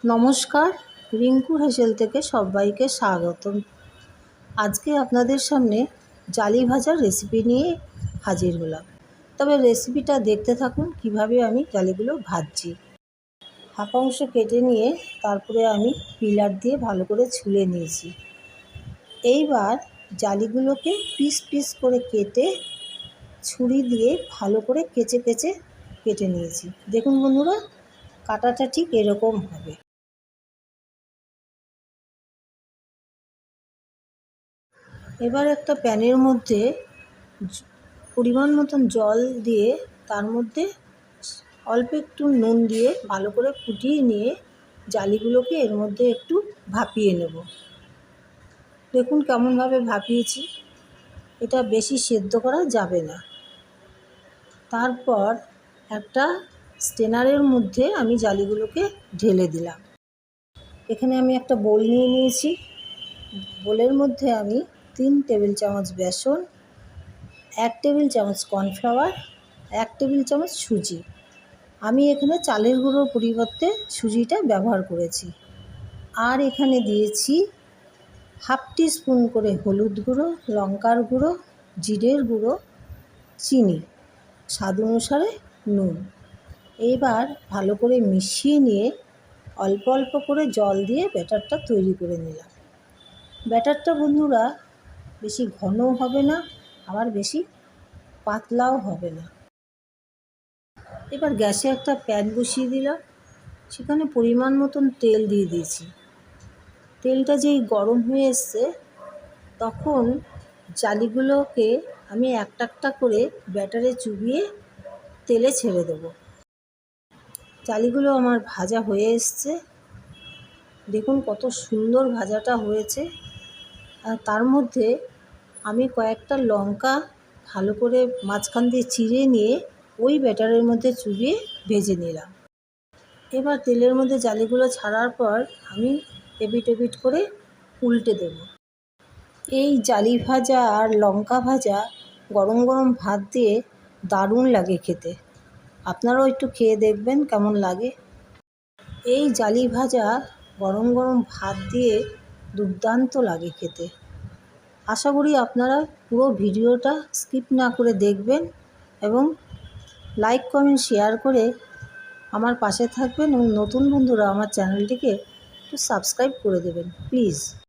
নমস্কার, রিঙ্কুর হেসেল থেকে সবাইকে স্বাগতম। আজকে আপনাদের সামনে জালি ভাজার রেসিপি নিয়ে হাজির হলাম। তবে রেসিপিটা দেখতে থাকুন কিভাবে আমি জালিগুলো ভাজছি। হাফ অংশ কেটে নিয়ে তারপরে আমি পিলার দিয়ে ভালো করে ছুলে নিয়েছি। এইবার জালিগুলোকে পিস পিস করে কেটে ছুরি দিয়ে ভালো করে কেচে কেটে নিয়েছি। দেখুন বন্ধুরা, কাটাটা ঠিক এরকম হবে। এবার একটা প্যানের মধ্যে পরিমাণ মতন জল দিয়ে তার মধ্যে অল্প একটু নুন দিয়ে ভালো করে ফুটিয়ে নিয়ে জালিগুলোকে এর মধ্যে একটু ভাপিয়ে নেব। দেখুন কেমনভাবে ভাপিয়েছি। এটা বেশি সেদ্ধ করা যাবে না। তারপর একটা স্ট্রেনারের মধ্যে আমি জালিগুলোকে ঢেলে দিলাম। এখানে আমি একটা বোল নিয়ে নিয়েছি। বোলের মধ্যে আমি 3 টেবিল চামচ বেসন, 1 টেবিল চামচ কর্নফ্লাওয়ার, 1 টেবিল চামচ সুজি। আমি এখানে চালের গুঁড়োর পরিবর্তে সুজিটা ব্যবহার করেছি। আর এখানে দিয়েছি হাফ টিস্পুন করে হলুদ গুঁড়ো, লঙ্কার গুঁড়ো, জিরের গুঁড়ো, চিনি, স্বাদ অনুসারে নুন। এবার ভালো করে মিশিয়ে নিয়ে অল্প অল্প করে জল দিয়ে ব্যাটারটা তৈরি করে নিলাম। ব্যাটারটা বন্ধুরা বেশি ঘনও হবে না, আবার বেশি পাতলাও হবে না। এবার গ্যাসে একটা প্যান বসিয়ে দিলাম। সেখানে পরিমাণ মতন তেল দিয়ে দিয়েছি। তেলটা যেই গরম হয়ে এসছে তখন জালিগুলোকে আমি একটা একটা করে ব্যাটারে চুবিয়ে তেলে ছেড়ে দেবো। জালিগুলো আমার ভাজা হয়ে এসছে। দেখুন কত সুন্দর ভাজাটা হয়েছে। আর তার মধ্যে আমি কয়েকটা লঙ্কা ভালো করে মাঝখান দিয়ে চিড়ে নিয়ে ওই ব্যাটারের মধ্যে চুবিয়ে ভেজে নিলাম। এবার তেলের মধ্যে জালিগুলো ছাড়ার পর আমি এপিট ওপিট করে উল্টে দেব। এই জালি ভাজা আর লঙ্কা ভাজা গরম গরম ভাত দিয়ে দারুণ লাগে খেতে। আপনারাও একটু খেয়ে দেখবেন কেমন লাগে। এই জালি ভাজা গরম গরম ভাত দিয়ে দুর্দান্ত লাগে খেতে। আশা করি আপনারা পুরো ভিডিওটা স্কিপ না করে দেখবেন এবং লাইক কমেন্ট শেয়ার করে আমার পাশে থাকবেন এবং নতুন বন্ধুরা আমার চ্যানেলটিকে একটু সাবস্ক্রাইব করে দেবেন প্লিজ।